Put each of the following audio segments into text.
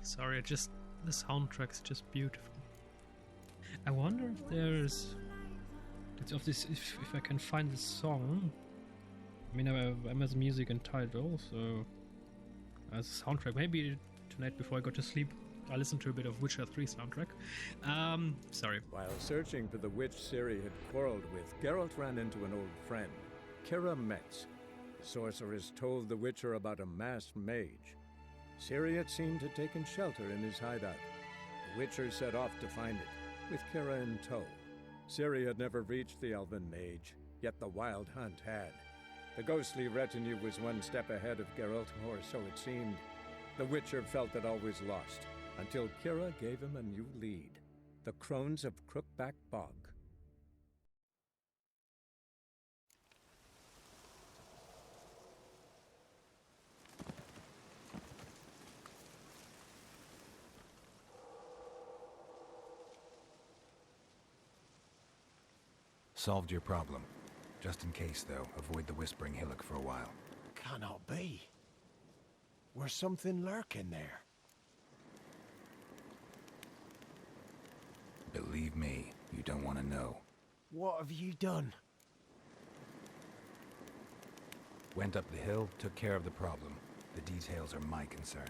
Sorry, the soundtrack's just beautiful. I wonder if there's... If I can find the song. I mean, I'm as music and title, so as a soundtrack. Maybe tonight before I go to sleep, I'll listen to a bit of Witcher 3 soundtrack. Sorry. While searching for the witch Ciri had quarreled with, Gerald ran into an old friend, Kira Metz. The sorceress told the Witcher about a masked mage. Ciri had seemed to have taken shelter in his hideout. The Witcher set off to find it, with Kira in tow. Ciri had never reached the elven mage, yet the wild hunt had. The ghostly retinue was one step ahead of Geralt, or so it seemed. The Witcher felt that all was lost, until Kira gave him a new lead. The Crones of Crookback Bog. Solved your problem. Just in case, though, avoid the Whispering Hillock for a while. Cannot be. Where's something lurking there? Believe me, you don't want to know. What have you done? Went up the hill, took care of the problem. The details are my concern.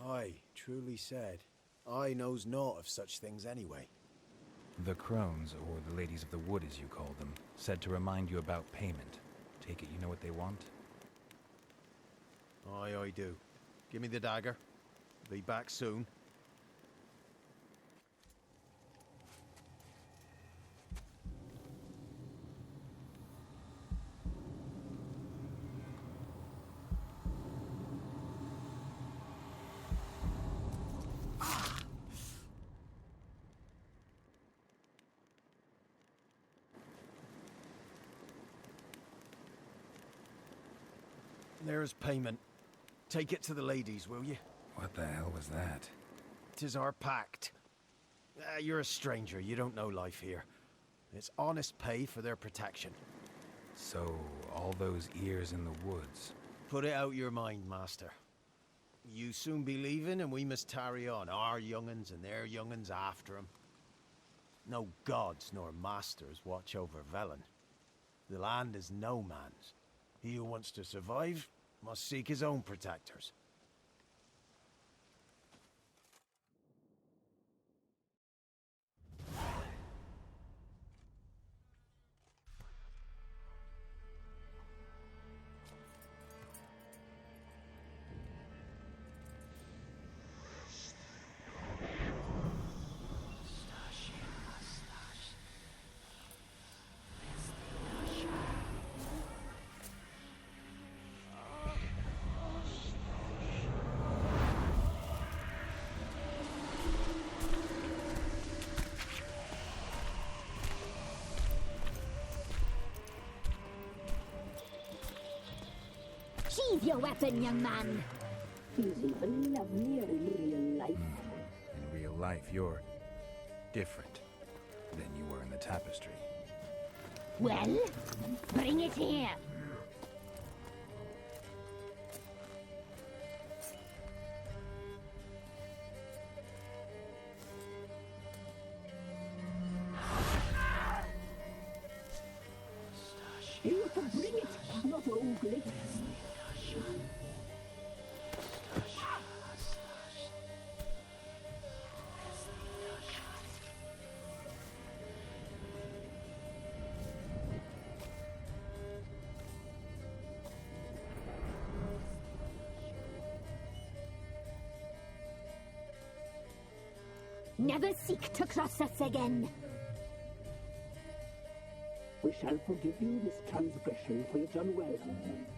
Aye, truly said. I knows naught of such things anyway. The Crones, or the Ladies of the Wood as you call them, said to remind you about payment. Take it you know what they want? Aye, I do. Give me the dagger. Be back soon. There's payment. Take it to the ladies, will you? What the hell was that? 'Tis our pact. You're a stranger, you don't know life here. It's honest pay for their protection. So, all those ears in the woods. Put it out your mind, master. You soon be leaving and we must tarry on, our young'uns and their young'uns after 'em. No gods nor masters watch over Velen. The land is no man's. He who wants to survive must seek his own protectors. Sheathe your weapon, young man. He's even lovelier in real life. In real life, you're different than you were in the tapestry. Well, bring it here. You can bring it, not ugly. Never seek to cross us again. We shall forgive you this transgression, for you've done well.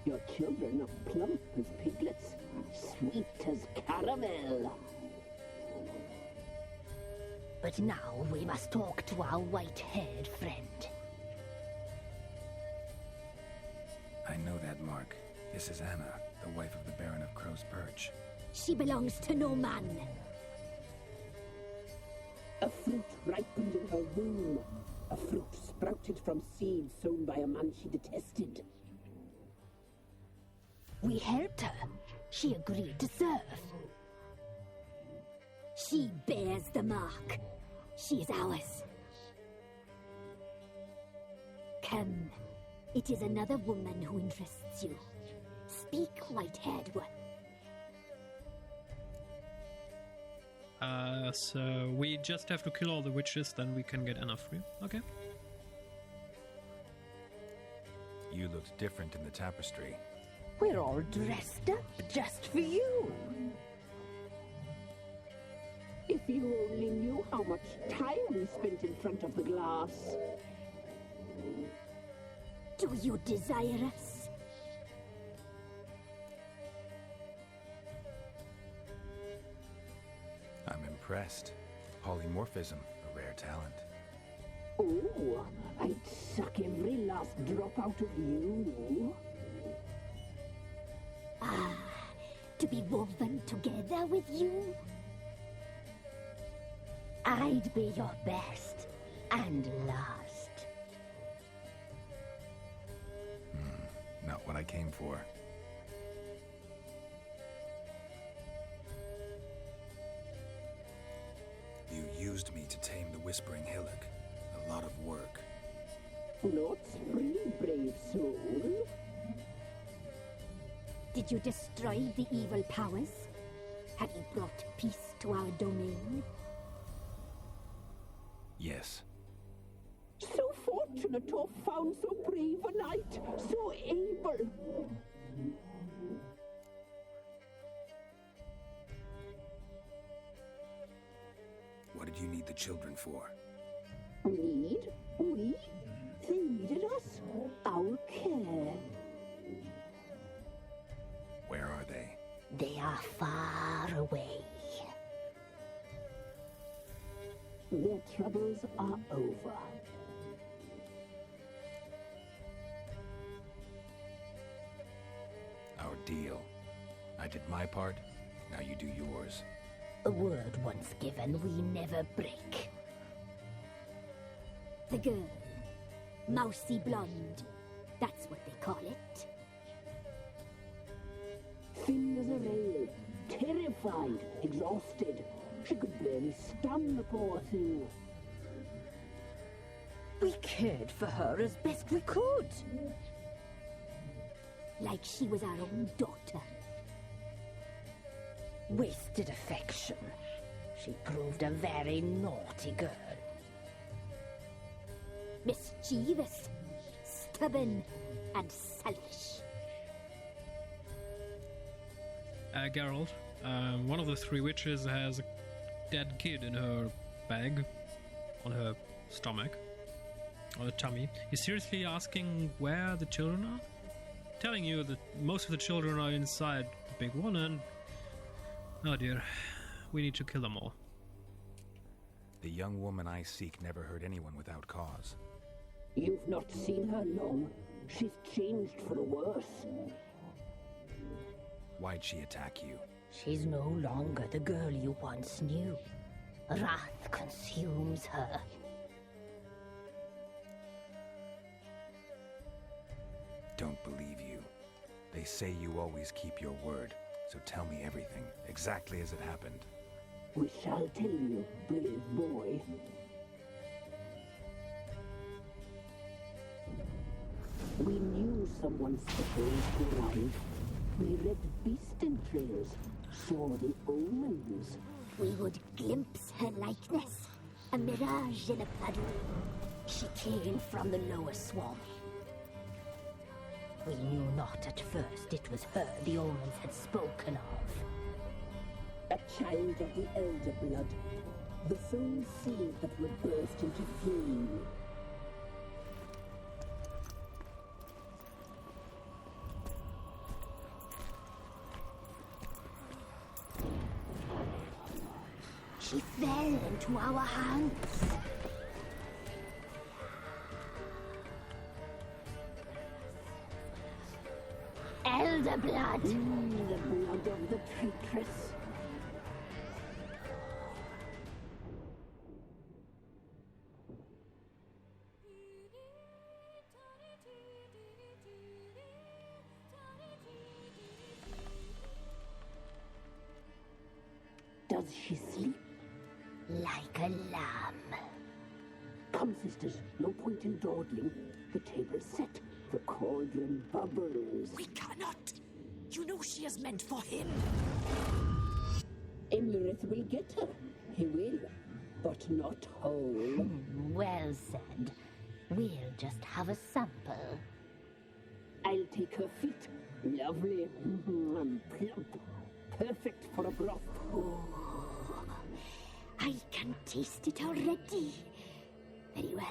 Your children are plump as piglets, sweet as caramel. But now we must talk to our white-haired friend. I know that mark. This is Anna, the wife of the Baron of Crow's Perch. She belongs to no man. A fruit ripened in her womb. A fruit sprouted from seeds sown by a man she detested. We helped her. She agreed to serve. She bears the mark. She is ours. Come. It is another woman who interests you. Speak, white-haired one. So we just have to kill all the witches, then we can get Anna free. Okay. You looked different in the tapestry. We're all dressed up just for you. If you only knew how much time we spent in front of the glass. Do you desire us? I'm impressed. Polymorphism, a rare talent. Oh, I'd suck every last drop out of you. Ah, to be woven together with you? I'd be your best and last. Not what I came for. You used me to tame the Whispering Hillock. A lot of work. Not free, brave soul. Did you destroy the evil powers? Have you brought peace to our domain? Yes. So fortunate to have found so brave a knight, so able. What did you need the children for? Need? We? They needed us. Our care. Where are they? They are far away. Their troubles are over. Our deal. I did my part, now you do yours. A word once given, we never break. The girl. Mousy blonde. That's what they call it. Thin as a rail, terrified, exhausted. She could barely stand, the poor thing. We cared for her as best we could. Like she was our own daughter. Wasted affection. She proved a very naughty girl. Mischievous, stubborn, and selfish. Gerald, one of the three witches has a dead kid in her bag, on her stomach, or her tummy. He's seriously asking where the children are? Telling you that most of the children are inside the big one, and oh dear, we need to kill them all. The young woman I seek never hurt anyone without cause. You've not seen her long. She's changed for the worse. Why'd she attack you? She's no longer the girl you once knew. Wrath consumes her. Don't believe you. They say you always keep your word, so tell me everything, exactly as it happened. We shall tell you, brave boy. We knew someone special would arrive. We read beast entrails, saw the omens. We would glimpse her likeness, a mirage in a puddle. She came from the lower swamp. We knew not at first it was her the omens had spoken of. A child of the elder blood, the soul seed that would burst into flame. She fell into our hands. Elder blood. The blood of the traitress. Does she sleep? like a lamb. Come, sisters, no point in dawdling. The table's set. The cauldron bubbles. We cannot! You know she is meant for him! Imlerith will get her. He will, but not whole. Well said. We'll just have a sample. I'll take her feet. Lovely. Plump. Perfect for a broth. I can taste it already. Very well.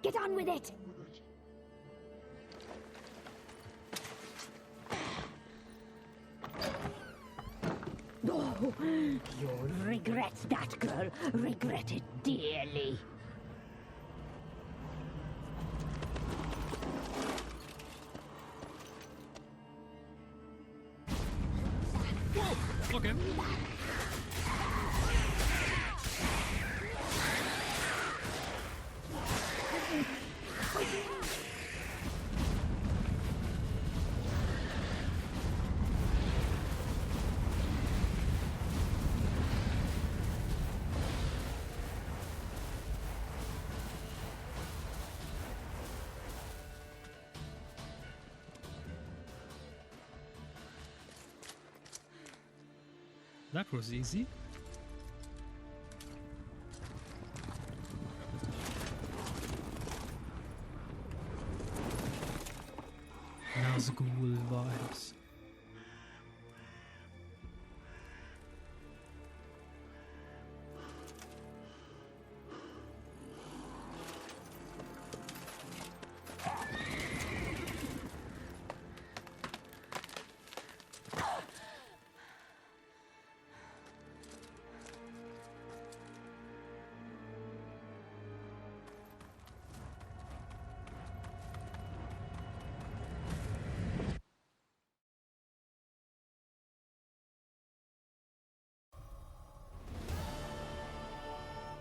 Get on with it! Oh, you'll regret that, girl. Regret it dearly. Okay. That was easy. Nazgul vibes.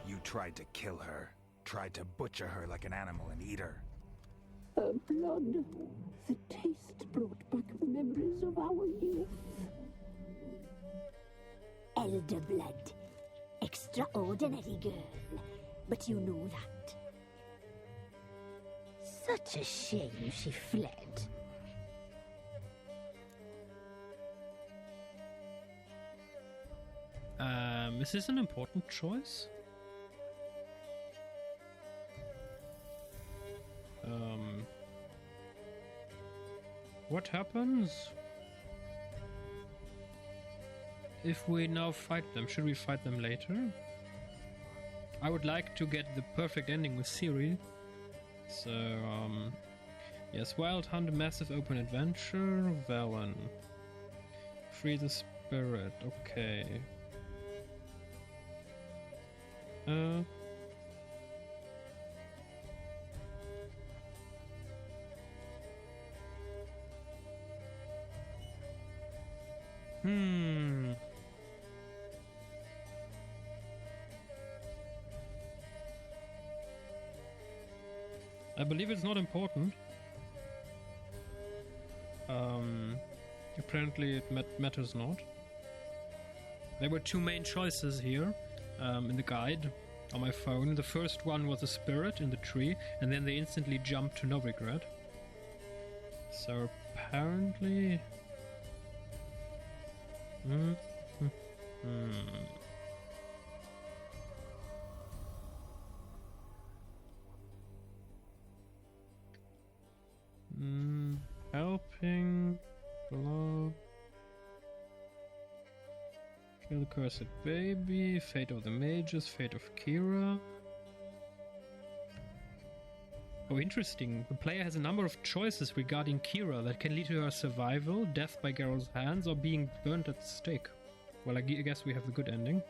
You tried to kill her. Tried to butcher her like an animal and eat her. Her blood. The taste brought back memories of our youth. Elder blood. Extraordinary girl. But you know that. Such a shame she fled. Is this an important choice? What happens if we now fight them? Should we fight them later? I would like to get the perfect ending with Ciri. So, yes, Wild Hunt, Massive Open Adventure, Valen. Free the Spirit, okay. I believe it's not important. Apparently it matters not. There were two main choices here in the guide on my phone. The first one was a spirit in the tree, and then they instantly jumped to Novigrad. So apparently... Helping, love, kill the cursed baby, fate of the mages, fate of Kira. Oh, interesting. The player has a number of choices regarding Kira that can lead to her survival, death by Gerald's hands, or being burnt at the stake. Well, I guess we have the good ending.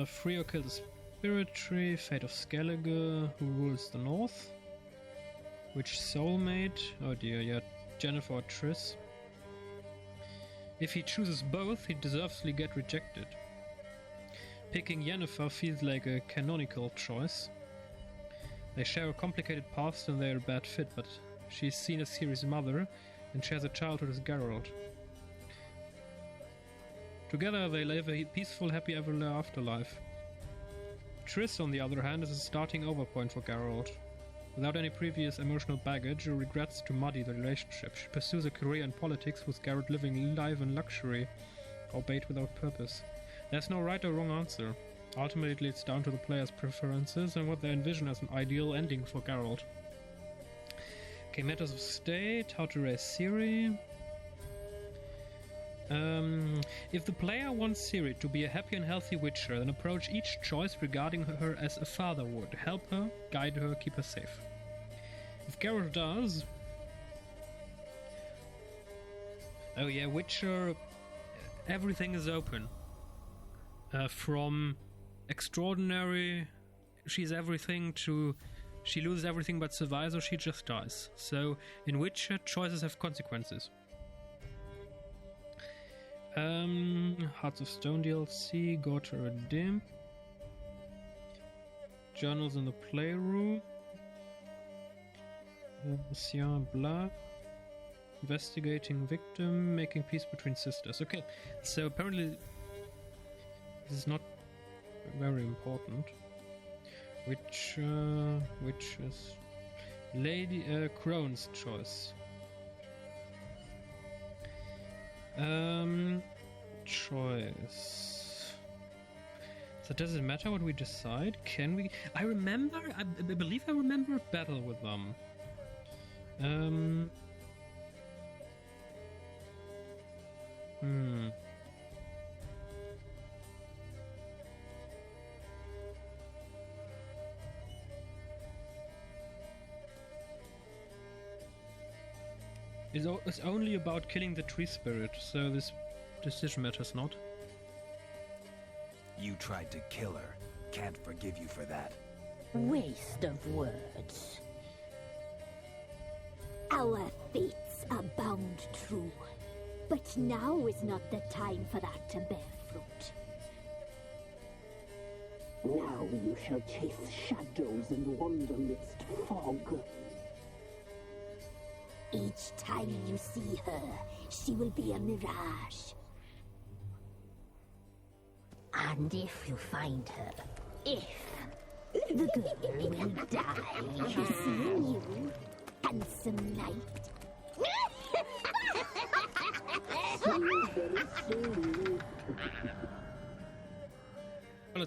Free or kill the spirit tree, fate of Skellige, who rules the north. Which soulmate? Oh dear, yeah, Jennifer or Triss. If he chooses both, he deservedly get rejected. Picking Yennefer feels like a canonical choice. They share a complicated past and they're a bad fit, but she's seen as Ciri's mother and shares a childhood with Gerald. Together they live a peaceful, happy ever after life. Triss, on the other hand, is a starting over point for Gerald. Without any previous emotional baggage or regrets to muddy the relationship, she pursues a career in politics with Gerald living life in luxury, albeit without purpose. There's no right or wrong answer. Ultimately, it's down to the player's preferences and what they envision as an ideal ending for Gerald. Okay, matters of state, how to raise Ciri. If the player wants Ciri to be a happy and healthy witcher, then approach each choice regarding her as a father would. Help her, guide her, keep her safe. If Geralt does... Oh yeah, Witcher... Everything is open. From extraordinary, she's everything, to she loses everything but survives, or she just dies. So in Witcher, choices have consequences. Hearts of Stone DLC, Go to Redeem. Journals in the Playroom. Sian Blah. Investigating victim, making peace between sisters. Okay, so apparently this is not very important. Which is Lady Crone's choice. Choice. So does it matter what we decide? Can we? I believe I remember a battle with them. It's only about killing the tree spirit, so this decision matters not. You tried to kill her. Can't forgive you for that. Waste of words. Our fates are bound true. But now is not the time for that to bear fruit. Now you shall chase shadows and wander midst fog. Each time you see her, she will be a mirage. And if you find her, the girl will die. Seeing you, handsome knight. Well,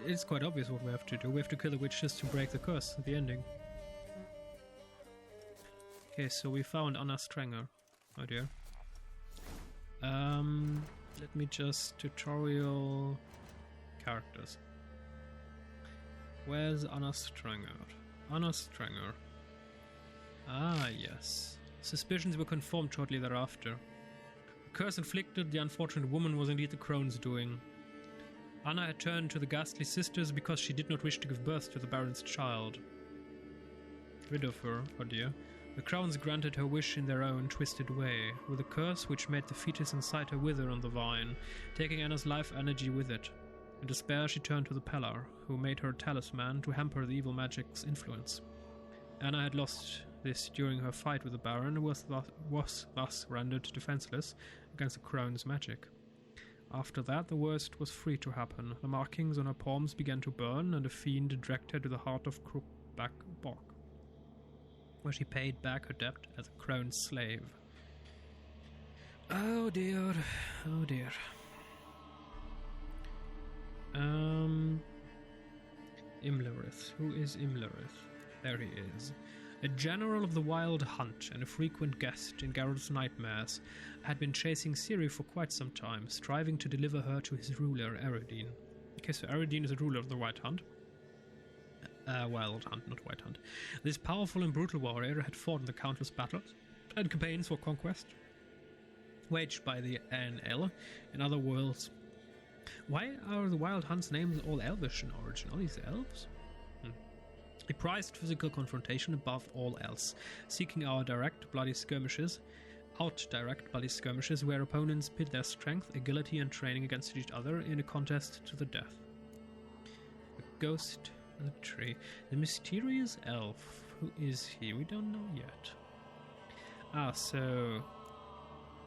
it's quite obvious what we have to do. We have to kill the witches to break the curse at the ending. Okay, so we found Anna Strenger. Oh dear. Let me just tutorial characters. Where's Anna Strenger? Anna Strenger. Ah, yes. Suspicions were confirmed shortly thereafter. The curse inflicted the unfortunate woman was indeed the crone's doing. Anna had turned to the ghastly sisters because she did not wish to give birth to the Baron's child. Rid of her, oh dear. The crowns granted her wish in their own twisted way, with a curse which made the fetus inside her wither on the vine, taking Anna's life energy with it. In despair, she turned to the Pellar, who made her a talisman to hamper the evil magic's influence. Anna had lost this during her fight with the Baron, and was thus rendered defenseless against the crone's magic. After that, the worst was free to happen. The markings on her palms began to burn, and a fiend dragged her to the heart of Crookback Bog, where she paid back her debt as a crone's slave. Oh dear, oh dear. Imlerith. Who is Imlerith? There he is. A general of the Wild Hunt and a frequent guest in Gerald's nightmares, had been chasing Ciri for quite some time, striving to deliver her to his ruler, Eredin. Okay, so Eredin is the ruler of the Wild Hunt. Wild Hunt, not White Hunt. This powerful and brutal warrior had fought in the countless battles and campaigns for conquest waged by the NL in other worlds. Why are the Wild Hunt's names all elvish in origin? All these elves? He prized physical confrontation above all else, seeking out direct bloody skirmishes where opponents pit their strength, agility and training against each other in a contest to the death. A ghost in the tree. The mysterious elf. Who is he? We don't know yet. So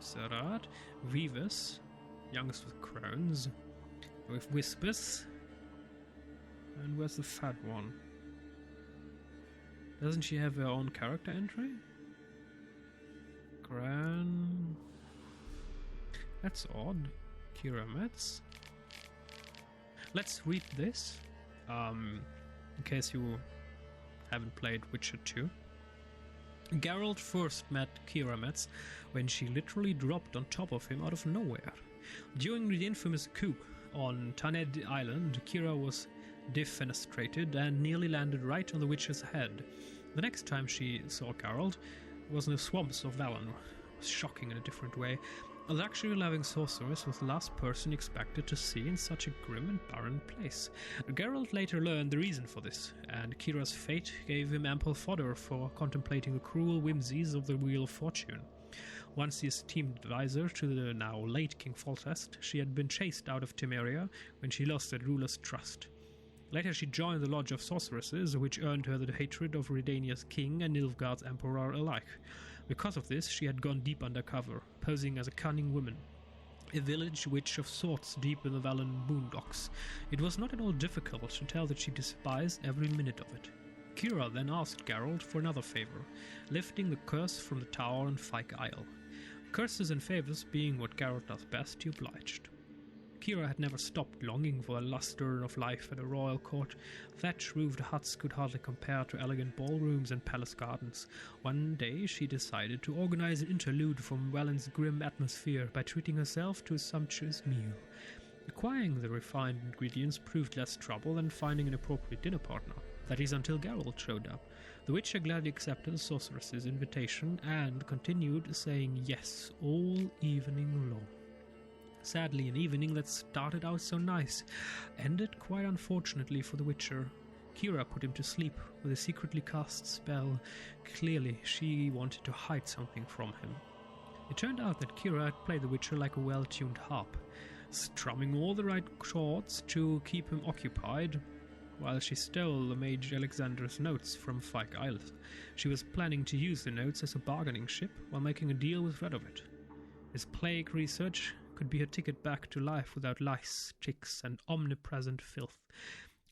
Sarat, Vivus, youngest with crones, with whispers. And where's the fat one? Doesn't she have her own character entry? Gran... That's odd. Kira Metz. Let's read this, in case you haven't played Witcher 2. Gerald first met Kira Metz when she literally dropped on top of him out of nowhere. During the infamous coup on Taned Island, Kira was defenestrated and nearly landed right on the witch's head. The next time she saw Gerald was in the swamps of Valen. It was shocking in a different way. A luxury-loving sorceress was the last person expected to see in such a grim and barren place. Gerald later learned the reason for this, and Kira's fate gave him ample fodder for contemplating the cruel whimsies of the Wheel of Fortune. Once the esteemed advisor to the now late King Foltest, she had been chased out of Temeria when she lost the ruler's trust. Later she joined the Lodge of Sorceresses, which earned her the hatred of Redania's king and Nilfgaard's emperor alike. Because of this, she had gone deep undercover, posing as a cunning woman, a village witch of sorts deep in the Valen boondocks. It was not at all difficult to tell that she despised every minute of it. Kira then asked Gerald for another favor, lifting the curse from the tower on Fyke Isle. Curses and favors being what Gerald does best, he obliged. Kira had never stopped longing for the luster of life at a royal court. Thatch-roofed huts could hardly compare to elegant ballrooms and palace gardens. One day she decided to organize an interlude from Welland's grim atmosphere by treating herself to a sumptuous meal. Acquiring the refined ingredients proved less trouble than finding an appropriate dinner partner. That is until Gerald showed up. The Witcher gladly accepted the sorceress's invitation and continued saying yes all evening long. Sadly, an evening that started out so nice ended quite unfortunately for the Witcher. Kira put him to sleep with a secretly cast spell. Clearly, she wanted to hide something from him. It turned out that Kira had played the Witcher like a well-tuned harp, strumming all the right chords to keep him occupied, while she stole the mage Alexander's notes from Fyke Isle. She was planning to use the notes as a bargaining chip while making a deal with Radovid. His plague research could be her ticket back to life without lice, ticks, and omnipresent filth.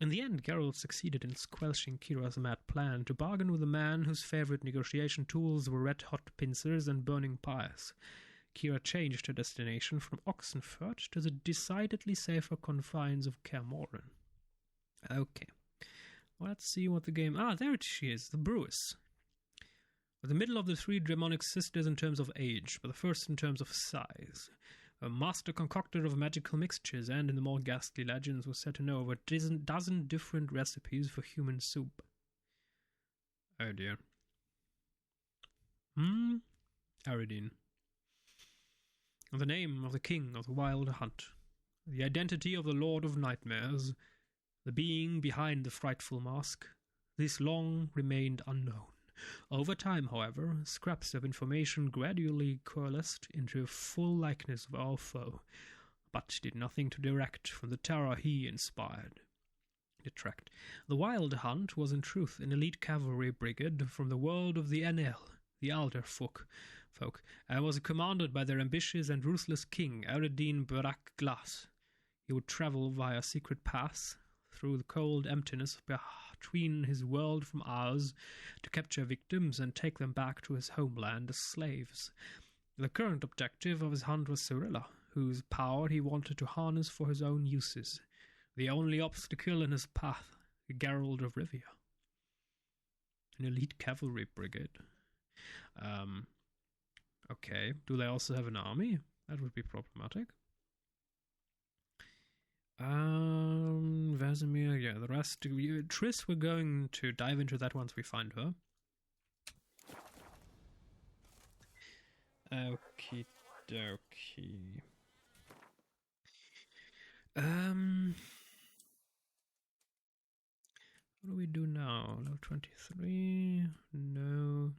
In the end, Geralt succeeded in squelching Kira's mad plan to bargain with a man whose favorite negotiation tools were red-hot pincers and burning pyres. Kira changed her destination from Oxenfurt to the decidedly safer confines of Kaer Morhen. Okay, let's see what the game... there she is, the Brewess. The middle of the three demonic sisters in terms of age, but the first in terms of size. A master concoctor of magical mixtures, and in the more ghastly legends was said to know over a dozen different recipes for human soup. Oh dear. Aridine. The name of the king of the wild hunt. The identity of the Lord of Nightmares. The being behind the frightful mask. This long remained unknown. Over time, however, scraps of information gradually coalesced into a full likeness of our foe, but did nothing to detract from the terror he inspired. The Wild Hunt was in truth an elite cavalry brigade from the world of the Enel, the Alder folk, and was commanded by their ambitious and ruthless king, Eredin Barak Glass. He would travel via secret paths through the cold emptiness between his world from ours to capture victims and take them back to his homeland as slaves. The current objective of his hunt was Cyrilla, whose power he wanted to harness for his own uses. The only obstacle in his path, the Gerald of Rivia. An elite cavalry brigade. Okay, do they also have an army? That would be problematic. Vesemir, yeah, the rest. Triss, we're going to dive into that once we find her. Okie dokie. What do we do now? Level 23? No.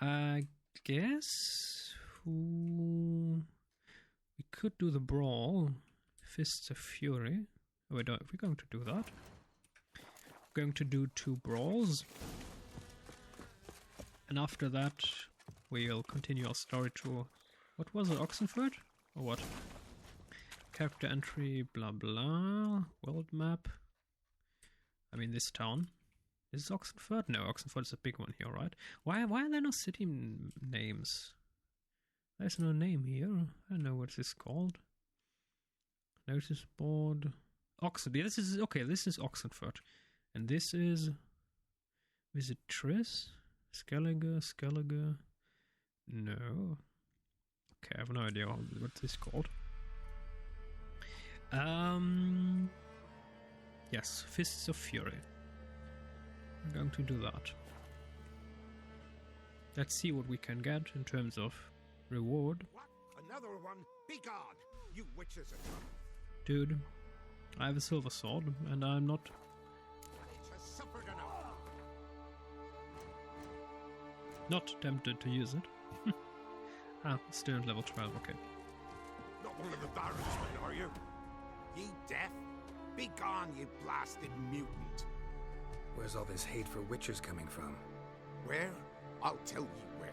I guess we could do the brawl. Fists of Fury. We're going to do that. We're going to do 2 brawls. And after that, we'll continue our story to... What was it, Oxenfurt? Or what? character entry, blah blah. World map. I mean, this town. Is this Oxenford? No, Oxenford is a big one here, right? Why are there no city names? There's no name here. I don't know what this is called. Notice board. Oxford. Yeah, this is okay. This is Oxenford, and this is Tris, Skellige. No. Okay, I have no idea what this is called. Yes, Fists of Fury. I'm going to do that. Let's see what we can get in terms of reward. What? Another one? Be gone! You witches are tough. Dude, I have a silver sword, and I'm not... It has suffered enough. Not tempted to use it. Still at level 12, okay. Not one of the Barons, are you? Ye deaf? Be gone, you blasted mutant. Where's all this hate for witchers coming from? Where? I'll tell you where.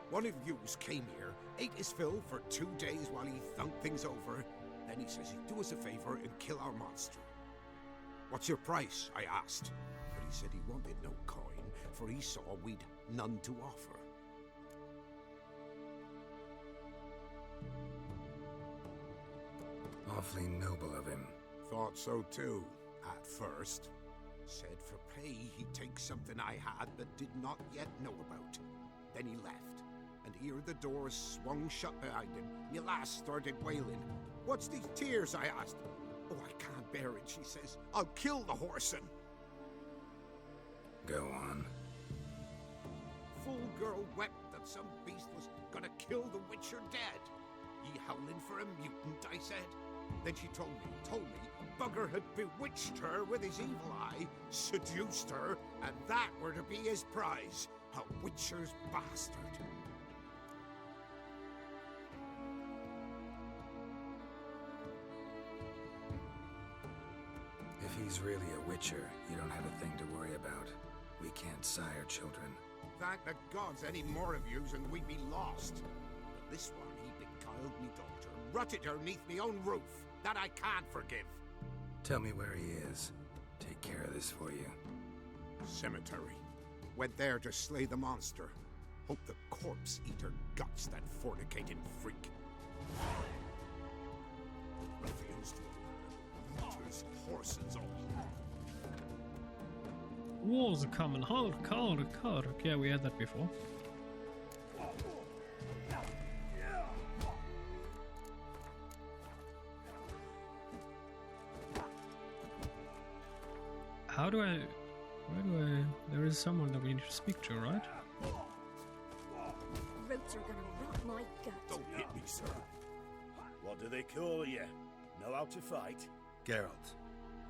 One of yous came here, ate his fill for 2 days while he thunked things over. Then he says he'd do us a favor and kill our monster. What's your price? I asked. But he said he wanted no coin, for he saw we'd none to offer. Awfully noble of him. Thought so too, at first. Said for pay he'd take something I had but did not yet know about. Then he left, and here the doors swung shut behind him. My lass started wailing. What's these tears? I asked. Oh, I can't bear it, she says. I'll kill the whoreson. Go on. Full girl wept that some beast was gonna kill the witcher dead. Ye howling for a mutant, I said. Then she told me, Bugger had bewitched her with his evil eye, seduced her, and that were to be his prize, a witcher's bastard. If he's really a witcher, you don't have a thing to worry about. We can't sire children. Thank the gods any more of yous and we'd be lost. But this one, he beguiled me daughter, rutted her neath me own roof. That I can't forgive. Tell me where he is. Take care of this for you. Cemetery. Went there to slay the monster. Hope the corpse eat her guts, that fornicating freak. Ruffians, looters, horses, all. Wars are coming. Hard. Yeah, we had that before. Where do I... There is someone that we need to speak to, right? Roots are gonna rot my gut. Don't hit me, sir. What do they call you? Know how to fight? Gerald.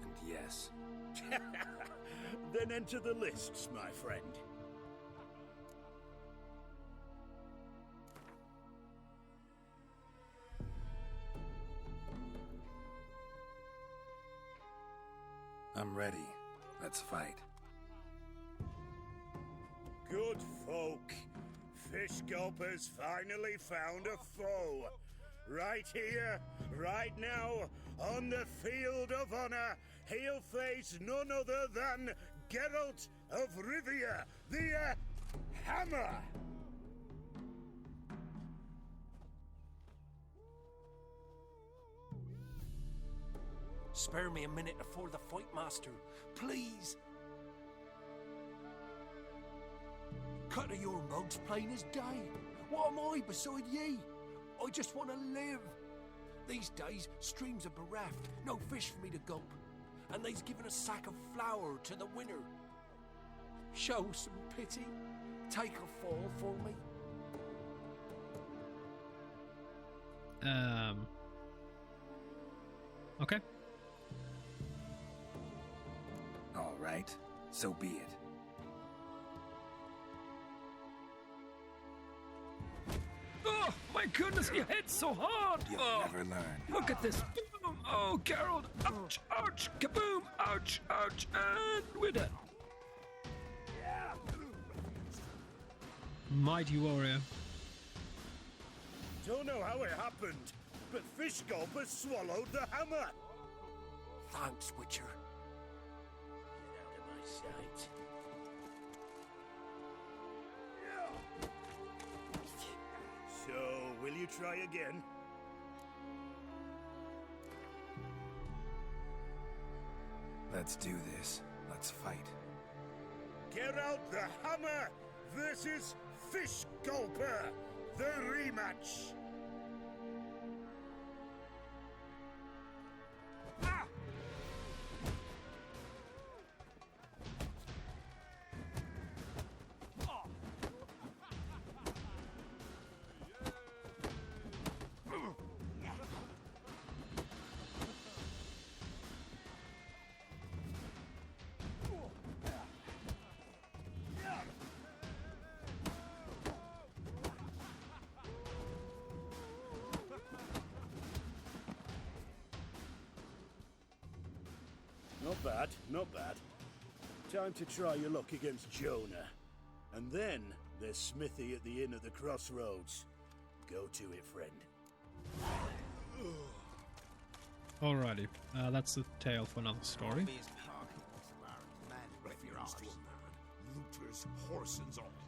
And yes. Then enter the lists, my friend. I'm ready. Let's fight. Good folk. Fish Gulper's finally found a foe. Right here, right now, on the field of honor, he'll face none other than Gerald of Rivia, the Hammer. Spare me a minute before the fight, Master. Please. Cut of your mug's plain as day. What am I beside ye? I just want to live. These days, streams are bereft. No fish for me to gulp. And they's given a sack of flour to the winner. Show some pity. Take a fall for me. Okay. All right. So be it. Oh, my goodness, he hits so hard! You'll never learn. Look at this! Oh, Gerald! Ouch, ouch, kaboom! Ouch, ouch, and we're dead. Mighty warrior. Don't know how it happened, but Fish Gulper swallowed the hammer. Thanks, Witcher. Get out of my sight. So, will you try again? Let's do this. Let's fight. Gerald the Hammer versus Fish Gulper, the rematch. Not bad, not bad. Time to try your luck against Jonah. And then there's Smithy at the Inn of the Crossroads. Go to it, friend. Alrighty, that's the tale for another story. Refuse to a man, looters, horse and all.